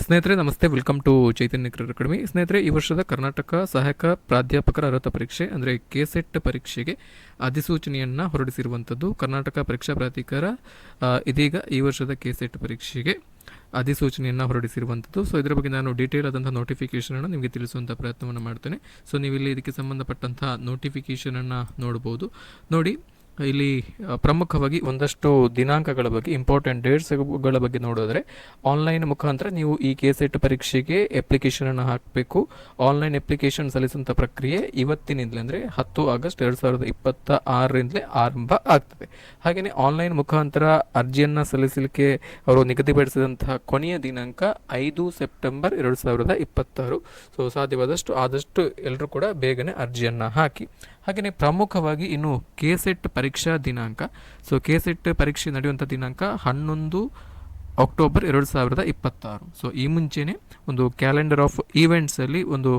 ಸ್ನೇಹಿತರೆ ನಮಸ್ತೆ, welcome to Chaitanya career academy. ಸ್ನೇಹಿತರೆ, ಈ ವರ್ಷದ ಕರ್ನಾಟಕ ಸಹಾಯಕ ಪ್ರಾಧ್ಯಾಪಕರ ಅರ್ಹತಾ ಪರೀಕ್ಷೆ ಅಂದರೆ ಕೆಸೆಟ್ ಪರೀಕ್ಷೆಗೆ ಅಧಿಸೂಚನೆಯನ್ನು ಹೊರಡಿಸಿರುವಂಥದ್ದು ಕರ್ನಾಟಕ ಪರೀಕ್ಷಾ ಪ್ರಾಧಿಕಾರ. ಇದೀಗ ಈ ವರ್ಷದ ಕೆಸೆಟ್ ಪರೀಕ್ಷೆಗೆ ಅಧಿಸೂಚನೆಯನ್ನು ಹೊರಡಿಸಿರುವಂಥದ್ದು. ಸೊ ಇದರ ಬಗ್ಗೆ ನಾನು ಡೀಟೇಲ್ ಆದಂಥ ನೋಟಿಫಿಕೇಷನನ್ನು ನಿಮಗೆ ತಿಳಿಸುವಂಥ ಪ್ರಯತ್ನವನ್ನು ಮಾಡ್ತೇನೆ. ಸೊ ನೀವಿಲ್ಲಿ ಇದಕ್ಕೆ ಸಂಬಂಧಪಟ್ಟಂಥ ನೋಟಿಫಿಕೇಷನನ್ನು ನೋಡ್ಬೋದು. ನೋಡಿ, ಇಲ್ಲಿ ಪ್ರಮುಖವಾಗಿ ಒಂದಷ್ಟು ದಿನಾಂಕಗಳ ಬಗ್ಗೆ, ಇಂಪಾರ್ಟೆಂಟ್ ಡೇಟ್ಸ್ಗಳ ಬಗ್ಗೆ ನೋಡಿದ್ರೆ, ಆನ್ಲೈನ್ ಮುಖಾಂತರ ನೀವು ಈ ಕೆಸೆಟ್ ಪರೀಕ್ಷೆಗೆ ಅಪ್ಲಿಕೇಶನನ್ನು ಹಾಕಬೇಕು. ಆನ್ಲೈನ್ ಅಪ್ಲಿಕೇಶನ್ ಸಲ್ಲಿಸುವಂಥ ಪ್ರಕ್ರಿಯೆ ಇವತ್ತಿನಿಂದಲೇ ಅಂದರೆ 10 ಆಗಸ್ಟ್ 2026ರಿಂದಲೇ ಆರಂಭ ಆಗ್ತದೆ. ಹಾಗೆಯೇ ಆನ್ಲೈನ್ ಮುಖಾಂತರ ಅರ್ಜಿಯನ್ನು ಸಲ್ಲಿಸಲಿಕ್ಕೆ ಅವರು ನಿಗದಿಪಡಿಸಿದಂತಹ ಕೊನೆಯ ದಿನಾಂಕ 5 ಸೆಪ್ಟೆಂಬರ್ 2026. ಸೊ ಆದಷ್ಟು ಎಲ್ಲರೂ ಕೂಡ ಬೇಗನೆ ಅರ್ಜಿಯನ್ನು ಹಾಕಿ. ಹಾಗೆಯೇ ಪ್ರಮುಖವಾಗಿ ಇನ್ನು ಕೆಸೆಟ್ ಪರೀಕ್ಷಾ ದಿನಾಂಕ, ಸೊ ಕೆಸೆಟ್ ಪರೀಕ್ಷೆ ನಡೆಯುವಂಥ ದಿನಾಂಕ 11 ಅಕ್ಟೋಬರ್ 2026. ಸೊ ಈ ಮುಂಚೆನೇ ಒಂದು ಕ್ಯಾಲೆಂಡರ್ ಆಫ್ ಈವೆಂಟ್ಸಲ್ಲಿ ಒಂದು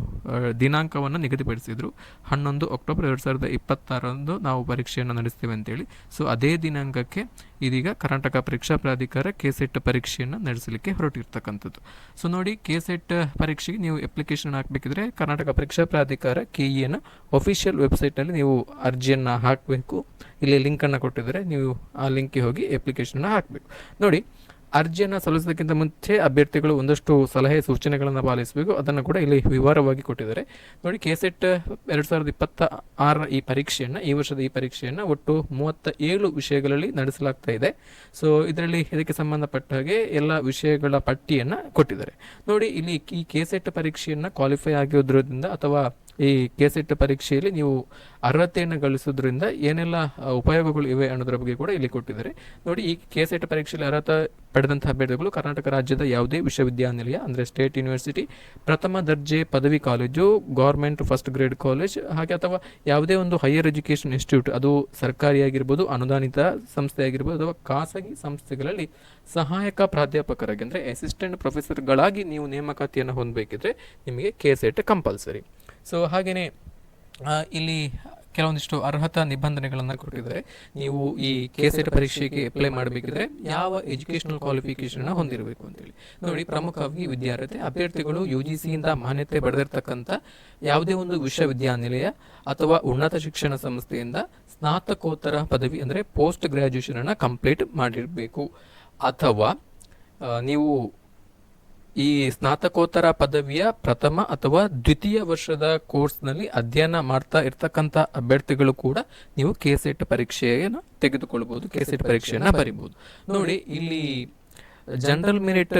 ದಿನಾಂಕವನ್ನು ನಿಗದಿಪಡಿಸಿದರು. 11 ಅಕ್ಟೋಬರ್ 2026 ನಾವು ಪರೀಕ್ಷೆಯನ್ನು ನಡೆಸ್ತೇವೆ ಅಂತೇಳಿ. ಸೊ ಅದೇ ದಿನಾಂಕಕ್ಕೆ ಇದೀಗ ಕರ್ನಾಟಕ ಪರೀಕ್ಷಾ ಪ್ರಾಧಿಕಾರ ಕೆಸೆಟ್ ಪರೀಕ್ಷೆಯನ್ನು ನಡೆಸಲಿಕ್ಕೆ ಹೊರಟಿರ್ತಕ್ಕಂಥದ್ದು. ಸೊ ನೋಡಿ, ಕೆಸೆಟ್ ಪರೀಕ್ಷೆಗೆ ನೀವು ಅಪ್ಲಿಕೇಶನ್ ಹಾಕಬೇಕಿದ್ರೆ ಕರ್ನಾಟಕ ಪರೀಕ್ಷಾ ಪ್ರಾಧಿಕಾರ ಕೆಇಎನ ಅಫಿಷಿಯಲ್ ವೆಬ್ಸೈಟ್ನಲ್ಲಿ ನೀವು ಅರ್ಜಿಯನ್ನು ಹಾಕಬೇಕು. ಇಲ್ಲಿ ಲಿಂಕನ್ನು ಕೊಟ್ಟಿದ್ದಾರೆ, ನೀವು ಆ ಲಿಂಕ್ಗೆ ಹೋಗಿ ಅಪ್ಲಿಕೇಶನ್ನ ಹಾಕಬೇಕು. ನೋಡಿ, ಅರ್ಜಿಯನ್ನು ಸಲ್ಲಿಸೋದಕ್ಕಿಂತ ಮುಂಚೆ ಅಭ್ಯರ್ಥಿಗಳು ಒಂದಷ್ಟು ಸಲಹೆ ಸೂಚನೆಗಳನ್ನು ಪಾಲಿಸಬೇಕು. ಅದನ್ನು ಕೂಡ ಇಲ್ಲಿ ವಿವರವಾಗಿ ಕೊಟ್ಟಿದ್ದಾರೆ. ನೋಡಿ, ಕೆಸೆಟ್ 2026 ಈ ವರ್ಷದ ಈ ಪರೀಕ್ಷೆಯನ್ನು ಒಟ್ಟು 37 ವಿಷಯಗಳಲ್ಲಿ ನಡೆಸಲಾಗ್ತಾ ಇದೆ. ಸೊ ಇದರಲ್ಲಿ ಇದಕ್ಕೆ ಸಂಬಂಧಪಟ್ಟ ಹಾಗೆ ಎಲ್ಲ ವಿಷಯಗಳ ಪಟ್ಟಿಯನ್ನು ಕೊಟ್ಟಿದ್ದಾರೆ. ನೋಡಿ, ಇಲ್ಲಿ ಈ ಕೆಸೆಟ್ ಪರೀಕ್ಷೆಯನ್ನು ಕ್ವಾಲಿಫೈ ಆಗಿರೋದ್ರಿಂದ ಅಥವಾ ಈ ಕೆಸೆಟ್ ಪರೀಕ್ಷೆಯಲ್ಲಿ ನೀವು ಅರ್ಹತೆಯನ್ನು ಗಳಿಸೋದ್ರಿಂದ ಏನೆಲ್ಲ ಉಪಯೋಗಗಳು ಇವೆ ಅನ್ನೋದ್ರ ಬಗ್ಗೆ ಕೂಡ ಇಲ್ಲಿ ಕೊಟ್ಟಿದ್ದಾರೆ. ನೋಡಿ, ಈ ಕೆಸೆಟ್ ಪರೀಕ್ಷೆಯಲ್ಲಿ ಅರ್ಹತೆ ಪಡೆದಂತಹ ಅಭ್ಯರ್ಥಿಗಳು ಕರ್ನಾಟಕ ರಾಜ್ಯದ ಯಾವುದೇ ವಿಶ್ವವಿದ್ಯಾನಿಲಯ ಅಂದರೆ ಸ್ಟೇಟ್ ಯೂನಿವರ್ಸಿಟಿ, ಪ್ರಥಮ ದರ್ಜೆ ಪದವಿ college, government first grade college, ಹಾಗೆ ಅಥವಾ ಯಾವುದೇ ಒಂದು ಹೈಯರ್ ಎಜುಕೇಷನ್ ಇನ್ಸ್ಟಿಟ್ಯೂಟ್, ಅದು ಸರ್ಕಾರಿಯಾಗಿರ್ಬೋದು, ಅನುದಾನಿತ ಸಂಸ್ಥೆ ಆಗಿರ್ಬೋದು, ಅಥವಾ ಖಾಸಗಿ ಸಂಸ್ಥೆಗಳಲ್ಲಿ ಸಹಾಯಕ ಪ್ರಾಧ್ಯಾಪಕರಾಗಿ ಅಂದರೆ ಅಸಿಸ್ಟೆಂಟ್ ಪ್ರೊಫೆಸರ್ಗಳಾಗಿ ನೀವು ನೇಮಕಾತಿಯನ್ನು ಹೊಂದಬೇಕಿದ್ರೆ ನಿಮಗೆ ಕೆಸೆಟ್ ಕಂಪಲ್ಸರಿ. ಸೊ ಹಾಗೆಯೇ ಇಲ್ಲಿ ಕೆಲವೊಂದಿಷ್ಟು ಅರ್ಹತಾ ನಿಬಂಧನೆಗಳನ್ನು ಕೊಟ್ಟಿದ್ದಾರೆ. ನೀವು ಈ ಕೆಸೆಟ್ ಪರೀಕ್ಷೆಗೆ ಅಪ್ಲೈ ಮಾಡಬೇಕಿದ್ರೆ ಯಾವ ಎಜುಕೇಷನಲ್ ಕ್ವಾಲಿಫಿಕೇಷನ್ ಹೊಂದಿರಬೇಕು ಅಂತೇಳಿ. ನೋಡಿ, ಪ್ರಮುಖವಾಗಿ ವಿದ್ಯಾರ್ಹತೆ ಅಭ್ಯರ್ಥಿಗಳು UGCಯಿಂದ ಮಾನ್ಯತೆ ಪಡೆದಿರ್ತಕ್ಕಂಥ ಯಾವುದೇ ಒಂದು ವಿಶ್ವವಿದ್ಯಾನಿಲಯ ಅಥವಾ ಉನ್ನತ ಶಿಕ್ಷಣ ಸಂಸ್ಥೆಯಿಂದ ಸ್ನಾತಕೋತ್ತರ ಪದವಿ ಅಂದರೆ ಪೋಸ್ಟ್ ಗ್ರ್ಯಾಜುಯೇಷನನ್ನು ಕಂಪ್ಲೀಟ್ ಮಾಡಿರಬೇಕು. ಅಥವಾ ನೀವು ಈ ಸ್ನಾತಕೋತ್ತರ ಪದವಿಯ ಪ್ರಥಮ ಅಥವಾ ದ್ವಿತೀಯ ವರ್ಷದ ಕೋರ್ಸ್ನಲ್ಲಿ ಅಧ್ಯಯನ ಮಾಡ್ತಾ ಇರ್ತಕ್ಕಂಥ ಅಭ್ಯರ್ಥಿಗಳು ಕೂಡ ನೀವು ಕೆಸೆಟ್ ಪರೀಕ್ಷೆಯನ್ನು ತೆಗೆದುಕೊಳ್ಬಹುದು, ಕೆಸೆಟ್ ಪರೀಕ್ಷೆಯನ್ನು ಬರೀಬಹುದು. ನೋಡಿ, ಇಲ್ಲಿ ಜನರಲ್ ಮೆರಿಟ್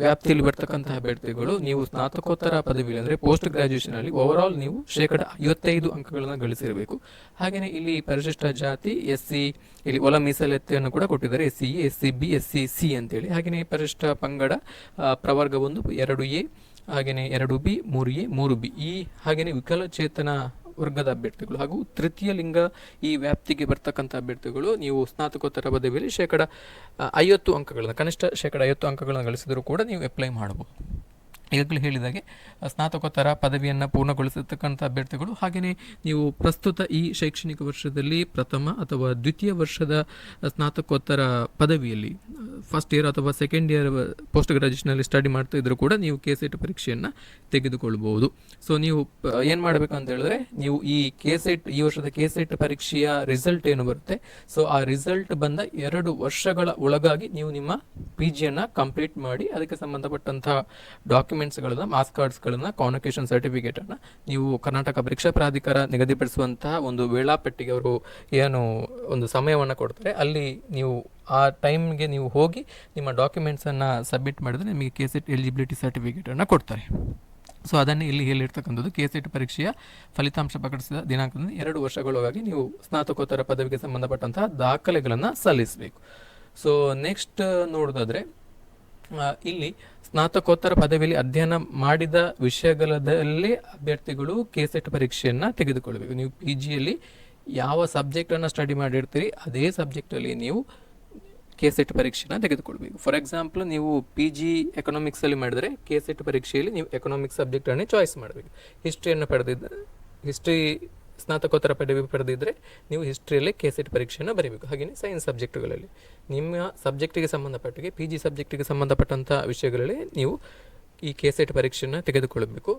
ವ್ಯಾಪ್ತಿಯಲ್ಲಿ ಬರ್ತಕ್ಕಂತಹ ಅಭ್ಯರ್ಥಿಗಳು ನೀವು ಸ್ನಾತಕೋತ್ತರ ಪದವಿ ಅಂದರೆ ಪೋಸ್ಟ್ ಗ್ರಾಜುಯೇಷನ್ ಅಲ್ಲಿ ಓವರ್ ನೀವು 55 ಅಂಕಗಳನ್ನು ಗಳಿಸಿರಬೇಕು. ಹಾಗೆಯೇ ಇಲ್ಲಿ ಪರಿಶಿಷ್ಟ ಜಾತಿ SC ಇಲ್ಲಿ ಒಳ ಮೀಸಲತ್ತೆಯನ್ನು ಕೂಡ ಕೊಟ್ಟಿದ್ದಾರೆ, SC, SCB, SCC ಅಂತೇಳಿ. ಹಾಗೆಯೇ ಪರಿಶಿಷ್ಟ ಪಂಗಡ ಪ್ರವರ್ಗ 1 2A, ಹಾಗೆಯೇ 2B, 3A, 3B, ಈ ಹಾಗೆಯೇ ವಿಕಲಚೇತನ ವರ್ಗದ ಅಭ್ಯರ್ಥಿಗಳು ಹಾಗೂ ತೃತೀಯ ಲಿಂಗ ಈ ವ್ಯಾಪ್ತಿಗೆ ಬರ್ತಕ್ಕಂಥ ಅಭ್ಯರ್ಥಿಗಳು ನೀವು ಸ್ನಾತಕೋತ್ತರ ಪದವಿಯಲ್ಲಿ 50 ಅಂಕಗಳನ್ನು ಕನಿಷ್ಠ 50 ಅಂಕಗಳನ್ನು ಗಳಿಸಿದರೂ ಕೂಡ ನೀವು ಅಪ್ಲೈ ಮಾಡಬಹುದು. ಈಗಾಗಲೇ ಹೇಳಿದಾಗೆ ಸ್ನಾತಕೋತ್ತರ ಪದವಿಯನ್ನು ಪೂರ್ಣಗೊಳಿಸತಕ್ಕಂಥ ಅಭ್ಯರ್ಥಿಗಳು, ಹಾಗೆಯೇ ನೀವು ಪ್ರಸ್ತುತ ಈ ಶೈಕ್ಷಣಿಕ ವರ್ಷದಲ್ಲಿ ಪ್ರಥಮ ಅಥವಾ ದ್ವಿತೀಯ ವರ್ಷದ ಸ್ನಾತಕೋತ್ತರ ಪದವಿಯಲ್ಲಿ ಫಸ್ಟ್ ಇಯರ್ ಅಥವಾ ಸೆಕೆಂಡ್ ಇಯರ್ ಪೋಸ್ಟ್ ಗ್ರಾಜುಯೇಷನಲ್ಲಿ ಸ್ಟಡಿ ಮಾಡ್ತಾ ಇದ್ರೂ ಕೂಡ ನೀವು ಕೆಸೆಟ್ ಪರೀಕ್ಷೆಯನ್ನು ತೆಗೆದುಕೊಳ್ಬಹುದು. ಸೊ ನೀವು ಏನು ಮಾಡಬೇಕು ಅಂತ ಹೇಳಿದ್ರೆ, ನೀವು ಈ ವರ್ಷದ ಕೆಸೆಟ್ ಪರೀಕ್ಷೆಯ ರಿಸಲ್ಟ್ ಏನು ಬರುತ್ತೆ, ಸೊ ಆ ರಿಸಲ್ಟ್ ಬಂದ 2 ವರ್ಷಗಳ ಒಳಗಾಗಿ ನೀವು ನಿಮ್ಮ PGಯನ್ನು ಕಂಪ್ಲೀಟ್ ಮಾಡಿ ಅದಕ್ಕೆ ಸಂಬಂಧಪಟ್ಟಂತಹ ಡಾಕ್ಯುಮೆಂಟ್ಸ್ಗಳನ್ನು, ಮಾರ್ಕ್ಸ್ ಕಾರ್ಡ್ಸ್ಗಳನ್ನು, ಕಾನ್ವೊಕೇಶನ್ ಸರ್ಟಿಫಿಕೇಟನ್ನು ನೀವು ಕರ್ನಾಟಕ ಪರೀಕ್ಷಾ ಪ್ರಾಧಿಕಾರ ನಿಗದಿಪಡಿಸುವಂತಹ ಒಂದು ವೇಳಾಪಟ್ಟಿಗೆ ಅವರು ಏನು ಒಂದು ಸಮಯವನ್ನು ಕೊಡ್ತಾರೆ, ಅಲ್ಲಿ ನೀವು ಆ ಟೈಮ್ಗೆ ನೀವು ಹೋಗಿ ನಿಮ್ಮ ಡಾಕ್ಯುಮೆಂಟ್ಸನ್ನು ಸಬ್ಮಿಟ್ ಮಾಡಿದ್ರೆ ನಿಮಗೆ ಕೆಸೆಟ್ ಎಲಿಜಿಬಿಲಿಟಿ ಸರ್ಟಿಫಿಕೇಟನ್ನು ಕೊಡ್ತಾರೆ. ಸೊ ಅದನ್ನೇ ಇಲ್ಲಿ ಹೇಳಿರ್ತಕ್ಕಂಥದ್ದು, ಕೆಸೆಟ್ ಪರೀಕ್ಷೆಯ ಫಲಿತಾಂಶ ಪ್ರಕಟಿಸಿದ ದಿನಾಂಕದಿಂದ 2 ವರ್ಷಗಳೊಳಗಾಗಿ ನೀವು ಸ್ನಾತಕೋತ್ತರ ಪದವಿಗೆ ಸಂಬಂಧಪಟ್ಟಂತಹ ದಾಖಲೆಗಳನ್ನು ಸಲ್ಲಿಸಬೇಕು. ಸೊ ನೆಕ್ಸ್ಟ್ ನೋಡೋದಾದರೆ, ಇಲ್ಲಿ ಸ್ನಾತಕೋತ್ತರ ಪದವಿಯಲ್ಲಿ ಅಧ್ಯಯನ ಮಾಡಿದ ವಿಷಯಗಳಲ್ಲಿ ಅಭ್ಯರ್ಥಿಗಳು ಕೆಸೆಟ್ ಪರೀಕ್ಷೆಯನ್ನು ತೆಗೆದುಕೊಳ್ಬೇಕು. ನೀವು PGಯಲ್ಲಿ ಯಾವ ಸಬ್ಜೆಕ್ಟನ್ನು ಸ್ಟಡಿ ಮಾಡಿರ್ತೀರಿ ಅದೇ ಸಬ್ಜೆಕ್ಟಲ್ಲಿ ನೀವು ಕೆಸೆಟ್ ಪರೀಕ್ಷೆನ ತೆಗೆದುಕೊಳ್ಬೇಕು. ಫಾರ್ ಎಕ್ಸಾಂಪಲ್, ನೀವು PG ಎಕನಾಮಿಕ್ಸಲ್ಲಿ ಮಾಡಿದರೆ ಕೆಸೆಟ್ ಪರೀಕ್ಷೆಯಲ್ಲಿ ನೀವು ಎಕನಾಮಿಕ್ಸ್ ಸಬ್ಜೆಕ್ಟನ್ನೇ ಚಾಯ್ಸ್ ಮಾಡಬೇಕು. ಹಿಸ್ಟ್ರಿ ಸ್ನಾತಕೋತ್ತರ ಪದವಿ ಪಡೆದಿದ್ದರೆ ನೀವು ಹಿಸ್ಟ್ರಿಯಲ್ಲೇ ಕೆಸೆಟ್ ಪರೀಕ್ಷೆಯನ್ನು ಬರೀಬೇಕು. ಹಾಗೆಯೇ ಸೈನ್ಸ್ ಸಬ್ಜೆಕ್ಟುಗಳಲ್ಲಿ ನಿಮ್ಮ ಸಬ್ಜೆಕ್ಟಿಗೆ ಸಂಬಂಧಪಟ್ಟಿಗೆ PG ಸಬ್ಜೆಕ್ಟಿಗೆ ಸಂಬಂಧಪಟ್ಟಂಥ ವಿಷಯಗಳಲ್ಲಿ ನೀವು ಈ ಕೆಸೆಟ್ ಪರೀಕ್ಷೆಯನ್ನು ತೆಗೆದುಕೊಳ್ಳಬೇಕು.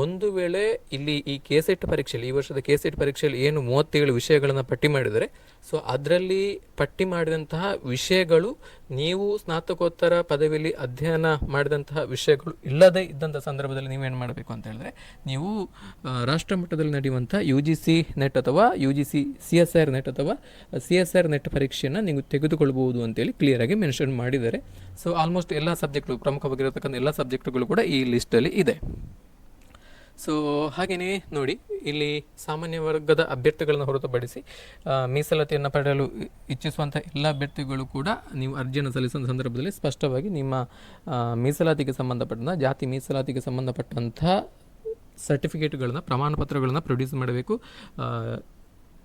ಒಂದು ವೇಳೆ ಇಲ್ಲಿ ಈ ಕೆಸೆಟ್ ಪರೀಕ್ಷೆಯಲ್ಲಿ, ಈ ವರ್ಷದ ಕೆಸೆಟ್ ಪರೀಕ್ಷೆಯಲ್ಲಿ ಏನು 37 ವಿಷಯಗಳನ್ನು ಪಟ್ಟಿ ಮಾಡಿದರೆ, ಸೊ ಅದರಲ್ಲಿ ಪಟ್ಟಿ ಮಾಡಿದಂತಹ ವಿಷಯಗಳು ನೀವು ಸ್ನಾತಕೋತ್ತರ ಪದವಿಯಲ್ಲಿ ಅಧ್ಯಯನ ಮಾಡಿದಂತಹ ವಿಷಯಗಳು ಇಲ್ಲದೇ ಇದ್ದಂಥ ಸಂದರ್ಭದಲ್ಲಿ ನೀವೇನು ಮಾಡಬೇಕು ಅಂತ ಹೇಳಿದ್ರೆ, ನೀವು ರಾಷ್ಟ್ರ ಮಟ್ಟದಲ್ಲಿ ನಡೆಯುವಂಥ UGC ನೆಟ್ ಅಥವಾ UGC CSIR ನೆಟ್ ಅಥವಾ CSIR ನೆಟ್ ಪರೀಕ್ಷೆಯನ್ನು ನೀವು ತೆಗೆದುಕೊಳ್ಬೋದು ಅಂತೇಳಿ ಕ್ಲಿಯರಾಗಿ ಮೆನ್ಷನ್ ಮಾಡಿದ್ದಾರೆ. ಸೊ ಆಲ್ಮೋಸ್ಟ್ ಎಲ್ಲ ಸಬ್ಜೆಕ್ಟ್ಗಳು, ಪ್ರಮುಖವಾಗಿರತಕ್ಕಂಥ ಎಲ್ಲ ಸಬ್ಜೆಕ್ಟ್ಗಳು ಕೂಡ ಈ ಲಿಸ್ಟಲ್ಲಿ ಇದೆ. ಸೊ ಹಾಗೆಯೇ ನೋಡಿ, ಇಲ್ಲಿ ಸಾಮಾನ್ಯ ವರ್ಗದ ಅಭ್ಯರ್ಥಿಗಳನ್ನು ಹೊರತುಪಡಿಸಿ ಮೀಸಲಾತಿಯನ್ನು ಪಡೆಯಲು ಇಚ್ಛಿಸುವಂಥ ಎಲ್ಲ ಅಭ್ಯರ್ಥಿಗಳು ಕೂಡ ನೀವು ಅರ್ಜಿಯನ್ನು ಸಲ್ಲಿಸುವ ಸಂದರ್ಭದಲ್ಲಿ ಸ್ಪಷ್ಟವಾಗಿ ನಿಮ್ಮ ಮೀಸಲಾತಿಗೆ ಸಂಬಂಧಪಟ್ಟಂಥ, ಜಾತಿ ಮೀಸಲಾತಿಗೆ ಸಂಬಂಧಪಟ್ಟಂಥ ಸರ್ಟಿಫಿಕೇಟ್ಗಳನ್ನು, ಪ್ರಮಾಣ ಪತ್ರಗಳನ್ನು ಪ್ರೊಡ್ಯೂಸ್ ಮಾಡಬೇಕು.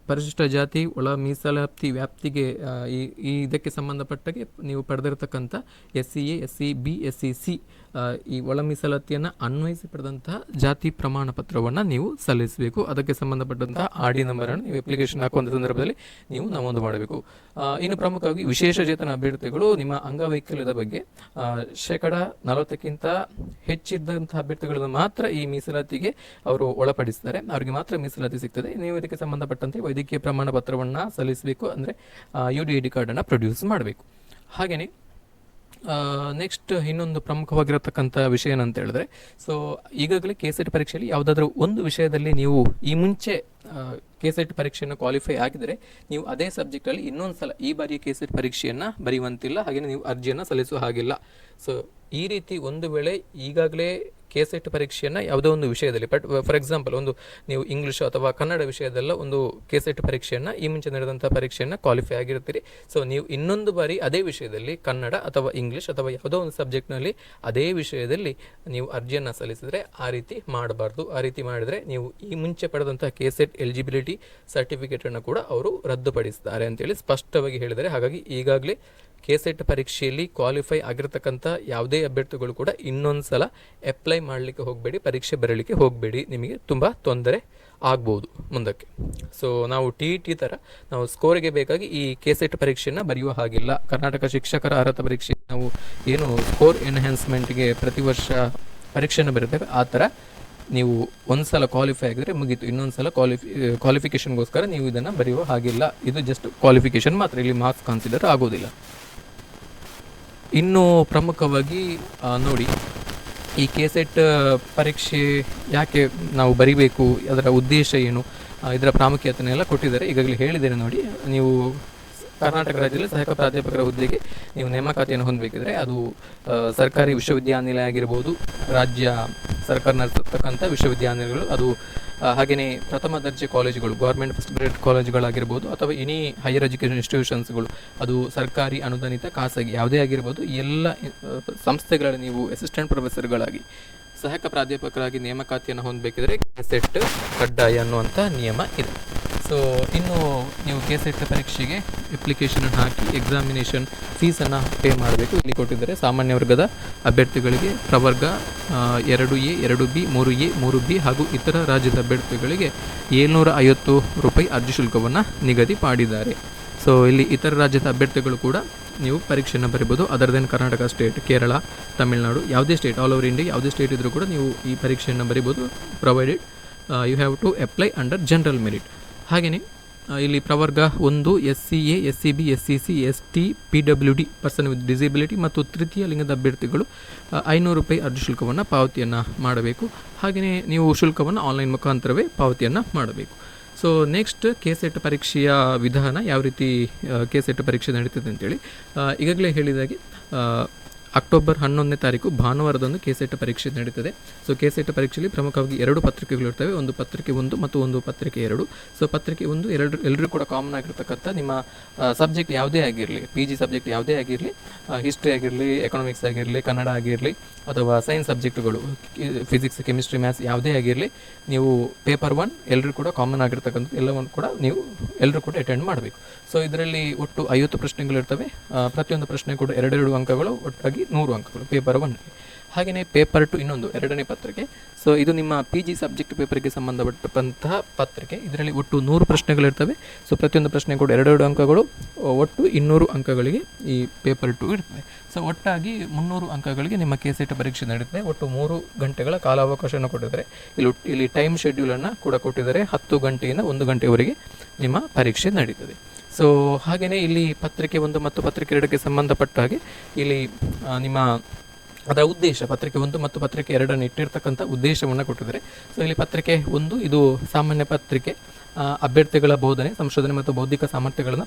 ಪರಿಶಿಷ್ಟ ಜಾತಿ ಒಳ ಮೀಸಲಾತಿ ವ್ಯಾಪ್ತಿಗೆ ಇದಕ್ಕೆ ಸಂಬಂಧಪಟ್ಟಾಗೆ ನೀವು ಪಡೆದಿರತಕ್ಕಂಥ SCA, SCB, SCC ಈ ಒಳ ಮೀಸಲಾತಿಯನ್ನು ಅನ್ವಯಿಸಿ ಪಡೆದಂತಹ ಜಾತಿ ಪ್ರಮಾಣ ಪತ್ರವನ್ನು ನೀವು ಸಲ್ಲಿಸಬೇಕು. ಅದಕ್ಕೆ ಸಂಬಂಧಪಟ್ಟಂತಹ RD ನಂಬರನ್ನು ನೀವು ಅಪ್ಲಿಕೇಶನ್ ಹಾಕುವಂಥ ಸಂದರ್ಭದಲ್ಲಿ ನೀವು ನಮೂದು ಮಾಡಬೇಕು. ಇನ್ನು ಪ್ರಮುಖವಾಗಿ ವಿಶೇಷಚೇತನ ಅಭ್ಯರ್ಥಿಗಳು ನಿಮ್ಮ ಅಂಗವೈಕಲ್ಯದ ಬಗ್ಗೆ 40% ಹೆಚ್ಚಿದ್ದಂತಹ ಅಭ್ಯರ್ಥಿಗಳನ್ನು ಮಾತ್ರ ಈ ಮೀಸಲಾತಿಗೆ ಅವರು ಒಳಪಡಿಸ್ತಾರೆ, ಅವರಿಗೆ ಮಾತ್ರ ಮೀಸಲಾತಿ ಸಿಗ್ತದೆ. ನೀವು ಇದಕ್ಕೆ ಸಂಬಂಧಪಟ್ಟಂತೆ ವೈದ್ಯಕೀಯ ಪ್ರಮಾಣ ಪತ್ರವನ್ನು ಸಲ್ಲಿಸಬೇಕು, ಅಂದರೆ UDID ಕಾರ್ಡನ್ನು ಪ್ರೊಡ್ಯೂಸ್ ಮಾಡಬೇಕು. ಹಾಗೆಯೇ ನೆಕ್ಸ್ಟ್ ಇನ್ನೊಂದು ಪ್ರಮುಖವಾಗಿರತಕ್ಕಂಥ ವಿಷಯ ಏನಂತ ಹೇಳಿದ್ರೆ, ಸೊ ಈಗಾಗಲೇ ಕೆಸೆಟ್ ಪರೀಕ್ಷೆಯಲ್ಲಿ ಯಾವುದಾದ್ರೂ ಒಂದು ವಿಷಯದಲ್ಲಿ ನೀವು ಈ ಮುಂಚೆ ಕೆಸೆಟ್ ಪರೀಕ್ಷೆಯನ್ನು ಕ್ವಾಲಿಫೈ ಆಗಿದರೆ ನೀವು ಅದೇ ಸಬ್ಜೆಕ್ಟಲ್ಲಿ ಇನ್ನೊಂದು ಸಲ ಈ ಬಾರಿಯ ಕೆಸೆಟ್ ಪರೀಕ್ಷೆಯನ್ನು ಬರೆಯುವಂತಿಲ್ಲ, ಹಾಗೆಯೇ ನೀವು ಅರ್ಜಿಯನ್ನು ಸಲ್ಲಿಸುವ ಹಾಗಿಲ್ಲ. ಸೊ ಈ ರೀತಿ ಒಂದು ವೇಳೆ ಈಗಾಗಲೇ ಕೆಸೆಟ್ ಪರೀಕ್ಷೆಯನ್ನು ಯಾವುದೋ ಒಂದು ವಿಷಯದಲ್ಲಿ, ಫಾರ್ ಎಕ್ಸಾಂಪಲ್ ಒಂದು ನೀವು ಇಂಗ್ಲೀಷ್ ಅಥವಾ ಕನ್ನಡ ವಿಷಯದಲ್ಲ ಒಂದು ಕೆಸೆಟ್ ಪರೀಕ್ಷೆಯನ್ನು, ಈ ಮುಂಚೆ ನಡೆದಂಥ ಪರೀಕ್ಷೆಯನ್ನು ಕ್ವಾಲಿಫೈ ಆಗಿರ್ತೀರಿ. ಸೊ ನೀವು ಇನ್ನೊಂದು ಬಾರಿ ಅದೇ ವಿಷಯದಲ್ಲಿ ಕನ್ನಡ ಅಥವಾ ಇಂಗ್ಲೀಷ್ ಅಥವಾ ಯಾವುದೋ ಒಂದು ಸಬ್ಜೆಕ್ಟ್ನಲ್ಲಿ ಅದೇ ವಿಷಯದಲ್ಲಿ ನೀವು ಅರ್ಜಿಯನ್ನು ಸಲ್ಲಿಸಿದರೆ ಆ ರೀತಿ ಮಾಡಬಾರ್ದು. ಆ ರೀತಿ ಮಾಡಿದರೆ ನೀವು ಈ ಮುಂಚೆ ಪಡೆದಂಥ ಕೆಸೆಟ್ ಎಲಿಜಿಬಿಲಿಟಿ ಸರ್ಟಿಫಿಕೇಟನ್ನು ಕೂಡ ಅವರು ರದ್ದುಪಡಿಸ್ತಾರೆ ಅಂತೇಳಿ ಸ್ಪಷ್ಟವಾಗಿ ಹೇಳಿದ್ದಾರೆ. ಹಾಗಾಗಿ ಈಗಾಗಲೇ ಕೆಸೆಟ್ ಪರೀಕ್ಷೆಯಲ್ಲಿ ಕ್ವಾಲಿಫೈ ಆಗಿರತಕ್ಕಂಥ ಯಾವುದೇ ಅಭ್ಯರ್ಥಿಗಳು ಕೂಡ ಇನ್ನೊಂದು ಸಲ ಅಪ್ಲೈ ಮಾಡಲಿಕ್ಕೆ ಹೋಗಬೇಡಿ, ಪರೀಕ್ಷೆ ಬರಲಿಕ್ಕೆ ಹೋಗಬೇಡಿ, ನಿಮಗೆ ತುಂಬ ತೊಂದರೆ ಆಗ್ಬೋದು ಮುಂದಕ್ಕೆ. ಸೊ ನಾವು TET ಥರ ನಾವು ಸ್ಕೋರಿಗೆ ಬೇಕಾಗಿ ಈ ಕೆಸೆಟ್ ಪರೀಕ್ಷೆಯನ್ನು ಬರೆಯುವ ಹಾಗಿಲ್ಲ. ಕರ್ನಾಟಕ ಶಿಕ್ಷಕರ ಅರ್ಹತಾ ಪರೀಕ್ಷೆ ನಾವು ಏನು ಸ್ಕೋರ್ ಎನ್ಹ್ಯಾನ್ಸ್ಮೆಂಟ್ಗೆ ಪ್ರತಿ ವರ್ಷ ಪರೀಕ್ಷೆಯನ್ನು ಬರೀತೇವೆ, ಆ ಥರ ನೀವು ಒಂದು ಸಲ ಕ್ವಾಲಿಫೈ ಆಗಿದ್ರೆ ಮುಗೀತು, ಇನ್ನೊಂದು ಸಲ ಕ್ವಾಲಿಫಿಕೇಷನ್ಗೋಸ್ಕರ ನೀವು ಇದನ್ನು ಬರೆಯುವ ಹಾಗಿಲ್ಲ. ಇದು ಜಸ್ಟ್ ಕ್ವಾಲಿಫಿಕೇಷನ್ ಮಾತ್ರ, ಇಲ್ಲಿ ಮಾರ್ಕ್ಸ್ ಕನ್ಸಿಡರ್ ಆಗೋದಿಲ್ಲ. ಇನ್ನು ಪ್ರಮುಖವಾಗಿ ನೋಡಿ, ಈ ಕೆಸೆಟ್ ಪರೀಕ್ಷೆ ಯಾಕೆ ನಾವು ಬರಿಬೇಕು, ಅದರ ಉದ್ದೇಶ ಏನು, ಇದರ ಪ್ರಾಮುಖ್ಯತೆಯನ್ನೆಲ್ಲ ಕೊಟ್ಟಿದ್ದಾರೆ, ಈಗಾಗಲೇ ಹೇಳಿದ್ದೇನೆ ನೋಡಿ. ನೀವು ಕರ್ನಾಟಕ ರಾಜ್ಯದಲ್ಲಿ ಸಹಾಯಕ ಪ್ರಾಧ್ಯಾಪಕರ ಹುದ್ದೆಗೆ ನೀವು ನೇಮಕಾತಿಯನ್ನು ಹೊಂದಬೇಕಿದ್ರೆ ಅದು ಸರ್ಕಾರಿ ವಿಶ್ವವಿದ್ಯಾನಿಲಯ ಆಗಿರ್ಬೋದು, ರಾಜ್ಯ ಸರ್ಕಾರ ನಡೆಸತಕ್ಕಂಥ ವಿಶ್ವವಿದ್ಯಾನಿಲಯಗಳು, ಅದು ಹಾಗೆಯೇ ಪ್ರಥಮ ದರ್ಜೆ ಕಾಲೇಜುಗಳು, ಗೌರ್ಮೆಂಟ್ ಫಸ್ಟ್ ಗ್ರೇಡ್ ಕಾಲೇಜುಗಳಾಗಿರ್ಬೋದು, ಅಥವಾ ಎನಿ ಹೈಯರ್ ಎಜುಕೇಷನ್ ಇನ್ಸ್ಟಿಟ್ಯೂಷನ್ಸ್ಗಳು, ಅದು ಸರ್ಕಾರಿ ಅನುದಾನಿತ ಖಾಸಗಿ ಯಾವುದೇ ಆಗಿರ್ಬೋದು, ಎಲ್ಲ ಸಂಸ್ಥೆಗಳಲ್ಲಿ ನೀವು ಅಸಿಸ್ಟೆಂಟ್ ಪ್ರೊಫೆಸರ್ಗಳಾಗಿ ಸಹಾಯಕ ಪ್ರಾಧ್ಯಾಪಕರಾಗಿ ನೇಮಕಾತಿಯನ್ನು ಹೊಂದಬೇಕಿದ್ರೆ ಕೆಸೆಟ್ ಕಡ್ಡಾಯ ಅನ್ನುವಂಥ ನಿಯಮ ಇದೆ. ಸೊ ಇನ್ನು ನೀವು ಕೆಸೆಟ್ ಪರೀಕ್ಷೆಗೆ ಅಪ್ಲಿಕೇಶನ್ ಹಾಕಿ ಎಕ್ಸಾಮಿನೇಷನ್ ಫೀಸನ್ನು ಪೇ ಮಾಡಬೇಕು. ಇಲ್ಲಿ ಕೊಟ್ಟಿದ್ದಾರೆ, ಸಾಮಾನ್ಯ ವರ್ಗದ ಅಭ್ಯರ್ಥಿಗಳಿಗೆ ಪ್ರವರ್ಗ 2A, 2B, 3A, 3B ಹಾಗೂ ಇತರ ರಾಜ್ಯದ ಅಭ್ಯರ್ಥಿಗಳಿಗೆ 750 ರೂಪಾಯಿ ಅರ್ಜಿ ಶುಲ್ಕವನ್ನು ನಿಗದಿ ಮಾಡಿದ್ದಾರೆ. ಸೊ ಇಲ್ಲಿ ಇತರ ರಾಜ್ಯದ ಅಭ್ಯರ್ಥಿಗಳು ಕೂಡ ನೀವು ಪರೀಕ್ಷೆಯನ್ನು ಬರೀಬೋದು. Other than Karnataka state, Kerala, Tamil Nadu, ಯಾವುದೇ ಸ್ಟೇಟ್, ಆಲ್ ಓವರ್ ಇಂಡಿಯಾ ಯಾವುದೇ ಸ್ಟೇಟ್ ಇದ್ದರೂ ಕೂಡ ನೀವು ಈ ಪರೀಕ್ಷೆಯನ್ನು ಬರೀಬೋದು, provided you have to apply under general merit. ಹಾಗೆಯೇ ಇಲ್ಲಿ ಪ್ರವರ್ಗ 1 SCA, SCB, SCC, ST, PWD person with disability ಮತ್ತು ತೃತೀಯ ಲಿಂಗದ ಅಭ್ಯರ್ಥಿಗಳು 500 ರೂಪಾಯಿ ಅರ್ಜಿ ಶುಲ್ಕವನ್ನು ಪಾವತಿಯನ್ನು ಮಾಡಬೇಕು. ಹಾಗೆಯೇ ನೀವು ಶುಲ್ಕವನ್ನು ಆನ್ಲೈನ್ ಮುಖಾಂತರವೇ ಪಾವತಿಯನ್ನು ಮಾಡಬೇಕು. ಸೊ ನೆಕ್ಸ್ಟ್ ಕೆಸೆಟ್ ಪರೀಕ್ಷೆಯ ವಿಧಾನ, ಯಾವ ರೀತಿ ಕೆಸೆಟ್ ಪರೀಕ್ಷೆ ನಡೀತದೆ ಅಂತೇಳಿ ಈಗಾಗಲೇ ಹೇಳಿದಾಗೆ ಅಕ್ಟೋಬರ್ 11ನೇ ತಾರೀಕು ಭಾನುವಾರದಂದು ಕೆಸೆಟ್ ಪರೀಕ್ಷೆ ನಡೀತದೆ. ಸೊ ಕೆಸೆಟ್ ಪರೀಕ್ಷೆಯಲ್ಲಿ ಪ್ರಮುಖವಾಗಿ 2 ಪತ್ರಿಕೆಗಳಿರ್ತವೆ, ಒಂದು ಪತ್ರಿಕೆ 1 ಮತ್ತು ಒಂದು ಪತ್ರಿಕೆ 2. ಸೊ ಪತ್ರಿಕೆ 1 ಎಲ್ಲರೂ ಕೂಡ ಕಾಮನ್ ಆಗಿರ್ತಕ್ಕಂಥ ನಿಮ್ಮ ಸಬ್ಜೆಕ್ಟ್ ಯಾವುದೇ ಆಗಿರಲಿ, PG ಸಬ್ಜೆಕ್ಟ್ ಯಾವುದೇ ಆಗಿರಲಿ, ಹಿಸ್ಟ್ರಿ ಆಗಿರಲಿ, ಎಕನಾಮಿಕ್ಸ್ ಆಗಿರಲಿ, ಕನ್ನಡ ಆಗಿರಲಿ, ಅಥವಾ ಸೈನ್ಸ್ ಸಬ್ಜೆಕ್ಟ್ಗಳು ಫಿಸಿಕ್ಸ್, ಕೆಮಿಸ್ಟ್ರಿ, ಮ್ಯಾಥ್ಸ್ ಯಾವುದೇ ಆಗಿರಲಿ, ನೀವು ಪೇಪರ್ 1 ಎಲ್ಲರೂ ಕೂಡ ಕಾಮನ್ ಆಗಿರ್ತಕ್ಕಂಥ ಎಲ್ಲವನ್ನು ಕೂಡ ನೀವು ಎಲ್ಲರೂ ಕೂಡ ಅಟೆಂಡ್ ಮಾಡಬೇಕು. ಸೊ ಇದರಲ್ಲಿ ಒಟ್ಟು 50 ಪ್ರಶ್ನೆಗಳಿರ್ತವೆ, ಪ್ರತಿಯೊಂದು ಪ್ರಶ್ನೆ ಕೂಡ 2 ಅಂಕಗಳು, ಒಟ್ಟಾಗಿ 100 ಅಂಕಗಳು ಪೇಪರ್ 1. ಹಾಗೆಯೇ ಪೇಪರ್ 2 ಇನ್ನೊಂದು ಎರಡನೇ ಪತ್ರಿಕೆ. ಸೊ ಇದು ನಿಮ್ಮ PG ಸಬ್ಜೆಕ್ಟ್ ಪೇಪರ್ಗೆ ಸಂಬಂಧಪಟ್ಟಂತಹ ಪತ್ರಿಕೆ. ಇದರಲ್ಲಿ ಒಟ್ಟು 100 ಪ್ರಶ್ನೆಗಳಿರ್ತವೆ. ಸೊ ಪ್ರತಿಯೊಂದು ಪ್ರಶ್ನೆ ಕೂಡ 2 ಅಂಕಗಳು, ಒಟ್ಟು 200 ಅಂಕಗಳಿಗೆ ಈ ಪೇಪರ್ 2 ಇರ್ತದೆ. ಸೊ ಒಟ್ಟಾಗಿ 300 ಅಂಕಗಳಿಗೆ ನಿಮ್ಮ KCET ಪರೀಕ್ಷೆ ನಡೀತದೆ. ಒಟ್ಟು 3 ಗಂಟೆಗಳ ಕಾಲಾವಕಾಶವನ್ನು ಕೊಟ್ಟಿದ್ದಾರೆ. ಇಲ್ಲಿ ಟೈಮ್ ಶೆಡ್ಯೂಲನ್ನು ಕೂಡ ಕೊಟ್ಟಿದ್ದಾರೆ. 10 ಗಂಟೆಯಿಂದ 1 ಗಂಟೆವರೆಗೆ ನಿಮ್ಮ ಪರೀಕ್ಷೆ ನಡೀತದೆ. ಸೊ ಹಾಗೆಯೇ ಇಲ್ಲಿ ಪತ್ರಿಕೆ 1 ಮತ್ತು ಪತ್ರಿಕೆ 2ಕ್ಕೆ ಸಂಬಂಧಪಟ್ಟ ಹಾಗೆ ಇಲ್ಲಿ ನಿಮ್ಮ ಅದರ ಉದ್ದೇಶ, ಪತ್ರಿಕೆ 1 ಮತ್ತು ಪತ್ರಿಕೆ 2 ಇಟ್ಟಿರ್ತಕ್ಕಂಥ ಉದ್ದೇಶವನ್ನು ಕೊಟ್ಟಿದ್ದಾರೆ. ಸೊ ಇಲ್ಲಿ ಪತ್ರಿಕೆ 1 ಇದು ಸಾಮಾನ್ಯ ಪತ್ರಿಕೆ, ಅಭ್ಯರ್ಥಿಗಳ ಬೋಧನೆ, ಸಂಶೋಧನೆ ಮತ್ತು ಬೌದ್ಧಿಕ ಸಾಮರ್ಥ್ಯಗಳನ್ನು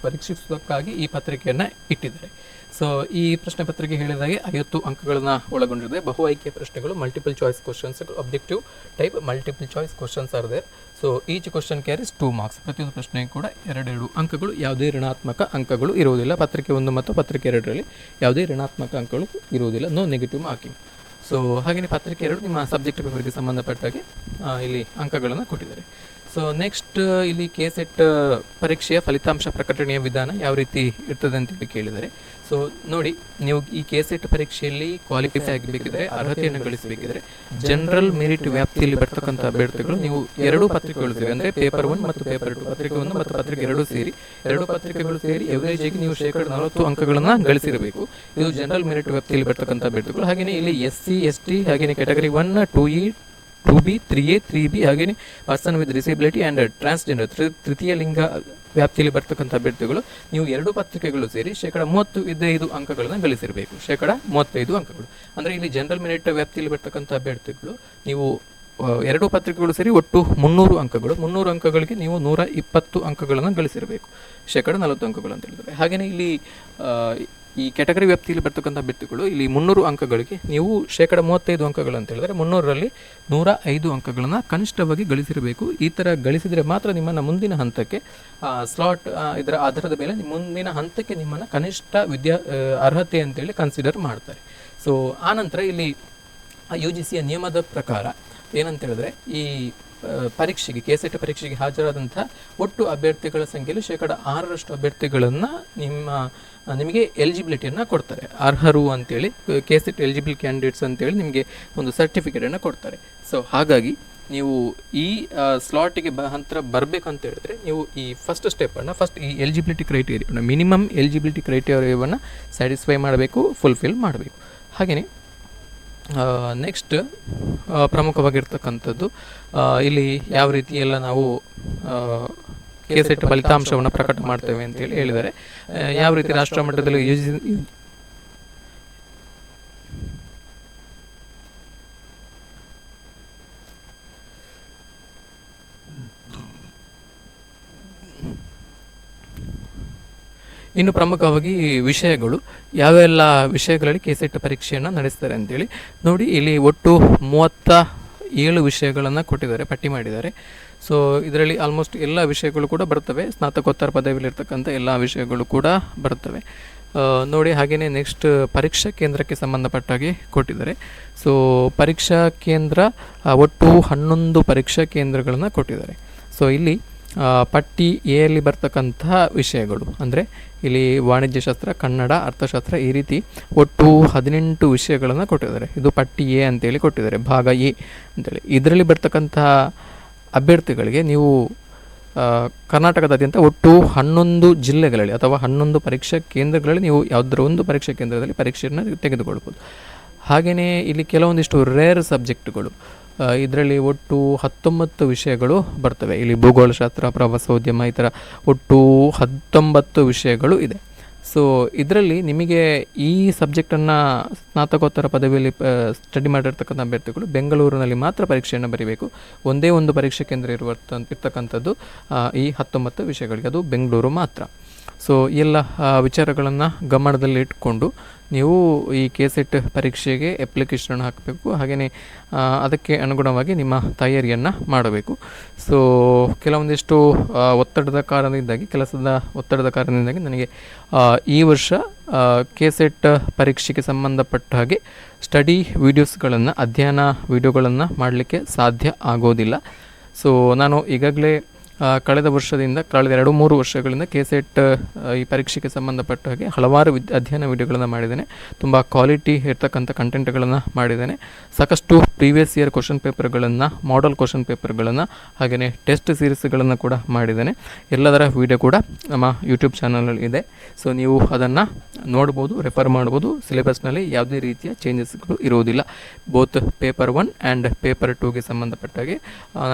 ಪರೀಕ್ಷಿಸುವುದಕ್ಕಾಗಿ ಈ ಪತ್ರಿಕೆಯನ್ನು ಇಟ್ಟಿದ್ದಾರೆ. ಸೊ ಈ ಪ್ರಶ್ನೆ ಪತ್ರಿಕೆ ಹೇಳಿದಾಗೆ 50 ಅಂಕಗಳನ್ನು ಒಳಗೊಂಡಿದೆ. ಬಹು ಆಯ್ಕೆ ಪ್ರಶ್ನೆಗಳು, multiple choice questions, objective type multiple choice questions are there. So each question carries 2 marks. ಪ್ರತಿಯೊಂದು ಪ್ರಶ್ನೆಗೆ ಕೂಡ 2 ಅಂಕಗಳು, ಯಾವುದೇ ಋಣಾತ್ಮಕ ಅಂಕಗಳು ಇರುವುದಿಲ್ಲ. ಪತ್ರಿಕೆ 1 ಮತ್ತು ಪತ್ರಿಕೆ 2ರಲ್ಲಿ ಯಾವುದೇ ಋಣಾತ್ಮಕ ಅಂಕಗಳು ಇರುವುದಿಲ್ಲ, ನೋ ನೆಗೆಟಿವ್ ಮಾರ್ಕಿಂಗ್. ಸೊ ಹಾಗೆಯೇ ಪತ್ರಿಕೆ 2 ನಿಮ್ಮ ಸಬ್ಜೆಕ್ಟ್ ಪೇಪರ್ಗೆ ಸಂಬಂಧಪಟ್ಟಾಗೆ ಇಲ್ಲಿ ಅಂಕಗಳನ್ನು ಕೊಟ್ಟಿದ್ದಾರೆ. ಸೊ ನೆಕ್ಸ್ಟ್ ಇಲ್ಲಿ KCET ಪರೀಕ್ಷೆಯ ಫಲಿತಾಂಶ ಪ್ರಕಟಣೆಯ ವಿಧಾನ ಯಾವ ರೀತಿ ಇರ್ತದೆ ಅಂತೇಳಿ ಕೇಳಿದ್ದಾರೆ. ಸೊ ನೋಡಿ, ನೀವು ಈ KCET ಪರೀಕ್ಷೆಯಲ್ಲಿ ಕ್ವಾಲಿಫೈ ಆಗಬೇಕಿದ್ರೆ, ಅರ್ಹತೆಯನ್ನು ಗಳಿಸಬೇಕಿದ್ರೆ, ಜನರಲ್ ಮೆರಿಟ್ ವ್ಯಾಪ್ತಿಯಲ್ಲಿ ಬರ್ತಕ್ಕಂಥ ಅಭ್ಯರ್ಥಿಗಳು ನೀವು 2 ಪತ್ರಿಕೆಗಳು ಸೇರಿ, ಅಂದರೆ ಪೇಪರ್ 1 ಮತ್ತು ಪೇಪರ್ 2, ಪತ್ರಿಕೆ 1 ಮತ್ತು ಪತ್ರಿಕೆ 2 ಸೇರಿ 2 ಪತ್ರಿಕೆಗಳು ಸೇರಿ ಎವರೇಜ್ ಆಗಿ ನೀವು 40% ಅಂಕಗಳನ್ನು ಗಳಿಸಿರಬೇಕು. ಇದು ಜನರಲ್ ಮೆರಿಟ್ ವ್ಯಾಪ್ತಿಯಲ್ಲಿ ಬರ್ತಕ್ಕಂಥ ಅಭ್ಯರ್ಥಿಗಳು. ಹಾಗೆಯೇ ಇಲ್ಲಿ SC ST ಹಾಗೆಯೇ category 1, 2E, 2B, 3A, 3B ಹಾಗೆಯೇ person with disability and transgender ತೃತೀಯ ಲಿಂಗ ವ್ಯಾಪ್ತಿಯಲ್ಲಿ ಬರ್ತಕ್ಕಂಥ ಅಭ್ಯರ್ಥಿಗಳು ನೀವು 2 ಪತ್ರಿಕೆಗಳು ಸೇರಿ 35% ಅಂಕಗಳನ್ನು ಗಳಿಸಿರಬೇಕು. 35 ಅಂಕಗಳು ಅಂದರೆ ಇಲ್ಲಿ ಜನರಲ್ ಮೆರಿಟ್ ವ್ಯಾಪ್ತಿಯಲ್ಲಿ ಬರ್ತಕ್ಕಂಥ ಅಭ್ಯರ್ಥಿಗಳು ನೀವು 2 ಪತ್ರಿಕೆಗಳು ಸೇರಿ ಒಟ್ಟು 300 ಅಂಕಗಳು. 300 ಅಂಕಗಳಿಗೆ ನೀವು 120 ಅಂಕಗಳನ್ನು ಗಳಿಸಿರಬೇಕು. 40 ಅಂಕಗಳು ಅಂತ ಹೇಳಿದ್ದಾರೆ. ಹಾಗೆಯೇ ಇಲ್ಲಿ ಈ ಕ್ಯಾಟಗರಿ ವ್ಯಾಪ್ತಿಯಲ್ಲಿ ಬರ್ತಕ್ಕಂಥ ಅಭ್ಯರ್ಥಿಗಳು ಇಲ್ಲಿ 300 ಅಂಕಗಳಿಗೆ ನೀವು 35 ಅಂಕಗಳು ಅಂತ ಹೇಳಿದರೆ 300ರಲ್ಲಿ 105 ಅಂಕಗಳನ್ನು ಕನಿಷ್ಠವಾಗಿ ಗಳಿಸಿರಬೇಕು. ಈ ಥರ ಗಳಿಸಿದರೆ ಮಾತ್ರ ನಿಮ್ಮನ್ನು ಮುಂದಿನ ಹಂತಕ್ಕೆ ಸ್ಲಾಟ್, ಇದರ ಆಧಾರದ ಮೇಲೆ ಮುಂದಿನ ಹಂತಕ್ಕೆ ನಿಮ್ಮನ್ನು ಕನಿಷ್ಠ ಅರ್ಹತೆ ಅಂತೇಳಿ ಕನ್ಸಿಡರ್ ಮಾಡ್ತಾರೆ. ಸೊ ಆನಂತರ ಇಲ್ಲಿ UGCಯ ನಿಯಮದ ಪ್ರಕಾರ ಏನಂತ ಹೇಳಿದ್ರೆ, ಈ ಪರೀಕ್ಷೆಗೆ KCET ಪರೀಕ್ಷೆಗೆ ಹಾಜರಾದಂಥ ಒಟ್ಟು ಅಭ್ಯರ್ಥಿಗಳ ಸಂಖ್ಯೆಯಲ್ಲಿ 6% ಅಭ್ಯರ್ಥಿಗಳನ್ನು ನಿಮಗೆ ಎಲಿಜಿಬಿಲಿಟಿಯನ್ನು ಕೊಡ್ತಾರೆ. ಅರ್ಹರು ಅಂತೇಳಿ KCET ಎಲಿಜಿಬಲ್ ಕ್ಯಾಂಡಿಡೇಟ್ಸ್ ಅಂತೇಳಿ ನಿಮಗೆ ಒಂದು ಸರ್ಟಿಫಿಕೇಟನ್ನು ಕೊಡ್ತಾರೆ. ಸೊ ಹಾಗಾಗಿ ನೀವು ಈ ಸ್ಲಾಟಿಗೆ ಹಂತರ ಬರಬೇಕಂತ ಹೇಳಿದ್ರೆ ನೀವು ಈ ಫಸ್ಟ್ ಈ ಎಲಿಜಿಬಿಲಿಟಿ ಕ್ರೈಟೇರಿಯಾವನ್ನು, ಮಿನಿಮಮ್ ಎಲಿಜಿಬಿಲಿಟಿ ಕ್ರೈಟೇರಿಯಾವನ್ನು ಸ್ಯಾಟಿಸ್ಫೈ ಮಾಡಬೇಕು, ಫುಲ್ಫಿಲ್ ಮಾಡಬೇಕು. ಹಾಗೆಯೇ ನೆಕ್ಸ್ಟ್ ಪ್ರಮುಖವಾಗಿರ್ತಕ್ಕಂಥದ್ದು ಇಲ್ಲಿ ಯಾವ ರೀತಿ ಎಲ್ಲ ನಾವು KCET ಫಲಿತಾಂಶವನ್ನು ಪ್ರಕಟ ಮಾಡ್ತೇವೆ ಅಂತೇಳಿ ಹೇಳಿದ್ದಾರೆ. ಯಾವ ರೀತಿ ರಾಷ್ಟ್ರ ಮಟ್ಟದಲ್ಲಿ ಇನ್ನು ಪ್ರಮುಖವಾಗಿ ವಿಷಯಗಳು ಯಾವೆಲ್ಲ ವಿಷಯಗಳಲ್ಲಿ KCET ಪರೀಕ್ಷೆಯನ್ನು ನಡೆಸ್ತಾರೆ ಅಂತೇಳಿ ನೋಡಿ. ಇಲ್ಲಿ ಒಟ್ಟು 37 ವಿಷಯಗಳನ್ನು ಕೊಟ್ಟಿದ್ದಾರೆ, ಪಟ್ಟಿ ಮಾಡಿದ್ದಾರೆ. ಸೊ ಇದರಲ್ಲಿ ಆಲ್ಮೋಸ್ಟ್ ಎಲ್ಲ ವಿಷಯಗಳು ಕೂಡ ಬರ್ತವೆ. ಸ್ನಾತಕೋತ್ತರ ಪದವಿಯಲ್ಲಿರ್ತಕ್ಕಂಥ ಎಲ್ಲ ವಿಷಯಗಳು ಕೂಡ ಬರ್ತವೆ ನೋಡಿ. ಹಾಗೆಯೇ ನೆಕ್ಸ್ಟ್ ಪರೀಕ್ಷಾ ಕೇಂದ್ರಕ್ಕೆ ಸಂಬಂಧಪಟ್ಟಾಗೆ ಕೊಟ್ಟಿದ್ದಾರೆ. ಸೊ ಪರೀಕ್ಷಾ ಕೇಂದ್ರ ಒಟ್ಟು 11 ಪರೀಕ್ಷಾ ಕೇಂದ್ರಗಳನ್ನು ಕೊಟ್ಟಿದ್ದಾರೆ. ಸೊ ಇಲ್ಲಿ ಪಟ್ಟಿ ಎಯಲ್ಲಿ ಬರ್ತಕ್ಕಂತಹ ವಿಷಯಗಳು ಅಂದರೆ ಇಲ್ಲಿ ವಾಣಿಜ್ಯಶಾಸ್ತ್ರ, ಕನ್ನಡ, ಅರ್ಥಶಾಸ್ತ್ರ ಈ ರೀತಿ ಒಟ್ಟು 18 ವಿಷಯಗಳನ್ನು ಕೊಟ್ಟಿದ್ದಾರೆ. ಇದು ಪಟ್ಟಿ ಎ ಅಂತೇಳಿ ಕೊಟ್ಟಿದ್ದಾರೆ, ಭಾಗ ಎ ಅಂತೇಳಿ. ಇದರಲ್ಲಿ ಬರ್ತಕ್ಕಂತಹ ಅಭ್ಯರ್ಥಿಗಳಿಗೆ ನೀವು ಕರ್ನಾಟಕದಾದ್ಯಂತ ಒಟ್ಟು 11 ಜಿಲ್ಲೆಗಳಲ್ಲಿ ಅಥವಾ 11 ಪರೀಕ್ಷಾ ಕೇಂದ್ರಗಳಲ್ಲಿ ನೀವು ಯಾವುದರ ಒಂದು ಪರೀಕ್ಷಾ ಕೇಂದ್ರದಲ್ಲಿ ಪರೀಕ್ಷೆಯನ್ನು ತೆಗೆದುಕೊಳ್ಬೋದು. ಹಾಗೆಯೇ ಇಲ್ಲಿ ಕೆಲವೊಂದಿಷ್ಟು ರೇರ್ ಸಬ್ಜೆಕ್ಟ್ಗಳು, ಇದರಲ್ಲಿ ಒಟ್ಟು 19 ವಿಷಯಗಳು ಬರ್ತವೆ. ಇಲ್ಲಿ ಭೂಗೋಳಶಾಸ್ತ್ರ, ಪ್ರವಾಸೋದ್ಯಮ ಈ ಥರ ಒಟ್ಟು 19 ವಿಷಯಗಳು ಇದೆ. ಸೊ ಇದರಲ್ಲಿ ನಿಮಗೆ ಈ ಸಬ್ಜೆಕ್ಟನ್ನು ಸ್ನಾತಕೋತ್ತರ ಪದವಿಯಲ್ಲಿ ಸ್ಟಡಿ ಮಾಡಿರ್ತಕ್ಕಂಥ ಅಭ್ಯರ್ಥಿಗಳು ಬೆಂಗಳೂರಿನಲ್ಲಿ ಮಾತ್ರ ಪರೀಕ್ಷೆಯನ್ನು ಬರೀಬೇಕು. ಒಂದೇ ಒಂದು ಪರೀಕ್ಷಾ ಕೇಂದ್ರ ಇರ್ತಕ್ಕಂಥದ್ದು ಈ 19 ವಿಷಯಗಳಿಗೆ, ಅದು ಬೆಂಗಳೂರು ಮಾತ್ರ. ಸೊ ಎಲ್ಲ ವಿಚಾರಗಳನ್ನು ಗಮನದಲ್ಲಿ ಇಟ್ಕೊಂಡು ನೀವು ಈ KCET ಪರೀಕ್ಷೆಗೆ ಅಪ್ಲಿಕೇಶನ್ ಹಾಕಬೇಕು. ಹಾಗೆಯೇ ಅದಕ್ಕೆ ಅನುಗುಣವಾಗಿ ನಿಮ್ಮ ತಯಾರಿಯನ್ನು ಮಾಡಬೇಕು. ಸೊ ಕೆಲವೊಂದಿಷ್ಟು ಕೆಲಸದ ಒತ್ತಡದ ಕಾರಣದಿಂದಾಗಿ ನನಗೆ ಈ ವರ್ಷ KCET ಪರೀಕ್ಷೆಗೆ ಸಂಬಂಧಪಟ್ಟ ಹಾಗೆ ಸ್ಟಡಿ ಅಧ್ಯಯನ ವಿಡಿಯೋಗಳನ್ನು ಮಾಡಲಿಕ್ಕೆ ಸಾಧ್ಯ ಆಗೋದಿಲ್ಲ. ಸೊ ನಾನು ಈಗಾಗಲೇ ಕಳೆದ 2-3 ವರ್ಷಗಳಿಂದ KCET ಈ ಪರೀಕ್ಷೆಗೆ ಸಂಬಂಧಪಟ್ಟ ಹಾಗೆ ಹಲವಾರು ಅಧ್ಯಯನ ವಿಡಿಯೋಗಳನ್ನು ಮಾಡಿದ್ದೇನೆ. ತುಂಬ ಕ್ವಾಲಿಟಿ ಇರ್ತಕ್ಕಂಥ ಕಂಟೆಂಟ್ಗಳನ್ನು ಮಾಡಿದ್ದೇನೆ. ಸಾಕಷ್ಟು ಪ್ರೀವಿಯಸ್ ಇಯರ್ ಕ್ವಶನ್ ಪೇಪರ್ಗಳನ್ನು, ಮಾಡೆಲ್ ಕ್ವಶನ್ ಪೇಪರ್ಗಳನ್ನು, ಹಾಗೆಯೇ ಟೆಸ್ಟ್ ಸೀರೀಸ್ಗಳನ್ನು ಕೂಡ ಮಾಡಿದ್ದೇನೆ. ಎಲ್ಲದರ ವಿಡಿಯೋ ಕೂಡ ನಮ್ಮ ಯೂಟ್ಯೂಬ್ ಚಾನಲಲ್ಲಿ ಇದೆ. ಸೊ ನೀವು ಅದನ್ನು ನೋಡ್ಬೋದು, ರೆಫರ್ ಮಾಡ್ಬೋದು. ಸಿಲೆಬಸ್ನಲ್ಲಿ ಯಾವುದೇ ರೀತಿಯ ಚೇಂಜಸ್ಗಳು ಇರುವುದಿಲ್ಲ. ಬೋತ್ ಪೇಪರ್ 1 ಆ್ಯಂಡ್ ಪೇಪರ್ 2ಗೆ ಸಂಬಂಧಪಟ್ಟಾಗೆ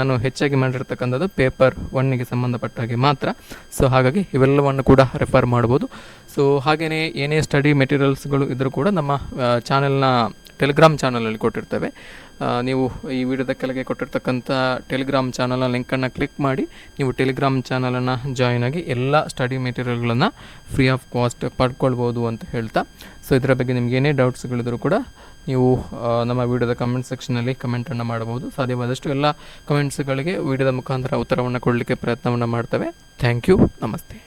ನಾನು ಹೆಚ್ಚಾಗಿ ಮಾಡಿರ್ತಕ್ಕಂಥದ್ದು ಪೇಪರ್ 1ಗೆ ಸಂಬಂಧಪಟ್ಟ ಹಾಗೆ ಮಾತ್ರ. ಸೊ ಹಾಗಾಗಿ ಇವೆಲ್ಲವನ್ನು ಕೂಡ ರೆಫರ್ ಮಾಡ್ಬೋದು. ಸೊ ಹಾಗೆಯೇ ಏನೇ ಸ್ಟಡಿ ಮೆಟೀರಿಯಲ್ಸ್ಗಳು ಇದ್ದರೂ ಕೂಡ ನಮ್ಮ ಚಾನೆಲ್ನ ಟೆಲಿಗ್ರಾಮ್ ಚಾನಲಲ್ಲಿ ಕೊಟ್ಟಿರ್ತೇವೆ. ನೀವು ಈ ವಿಡಿಯೋದ ಕೆಳಗೆ ಕೊಟ್ಟಿರ್ತಕ್ಕಂಥ ಟೆಲಿಗ್ರಾಮ್ ಚಾನಲ್ನ ಲಿಂಕನ್ನು ಕ್ಲಿಕ್ ಮಾಡಿ ನೀವು ಟೆಲಿಗ್ರಾಮ್ ಚಾನಲನ್ನು ಜಾಯಿನ್ ಆಗಿ ಎಲ್ಲ ಸ್ಟಡಿ ಮೆಟೀರಿಯಲ್ಗಳನ್ನು ಫ್ರೀ ಆಫ್ ಕಾಸ್ಟ್ ಪಡ್ಕೊಳ್ಬೋದು ಅಂತ ಹೇಳ್ತಾ, ಸೊ ಇದರ ಬಗ್ಗೆ ನಿಮ್ಗೆ ಏನೇ ಡೌಟ್ಸ್ಗಳಿದ್ರೂ ಕೂಡ ನೀವು ನಮ್ಮ ವಿಡಿಯೋದ ಕಮೆಂಟ್ ಸೆಕ್ಷನಲ್ಲಿ ಕಮೆಂಟನ್ನು ಮಾಡಬಹುದು. ಸಾಧ್ಯವಾದಷ್ಟು ಎಲ್ಲ ಕಮೆಂಟ್ಸ್ಗಳಿಗೆ ವಿಡಿಯೋದ ಮುಖಾಂತರ ಉತ್ತರವನ್ನು ಕೊಡಲಿಕ್ಕೆ ಪ್ರಯತ್ನವನ್ನು ಮಾಡ್ತೇವೆ. Thank you. ನಮಸ್ತೆ.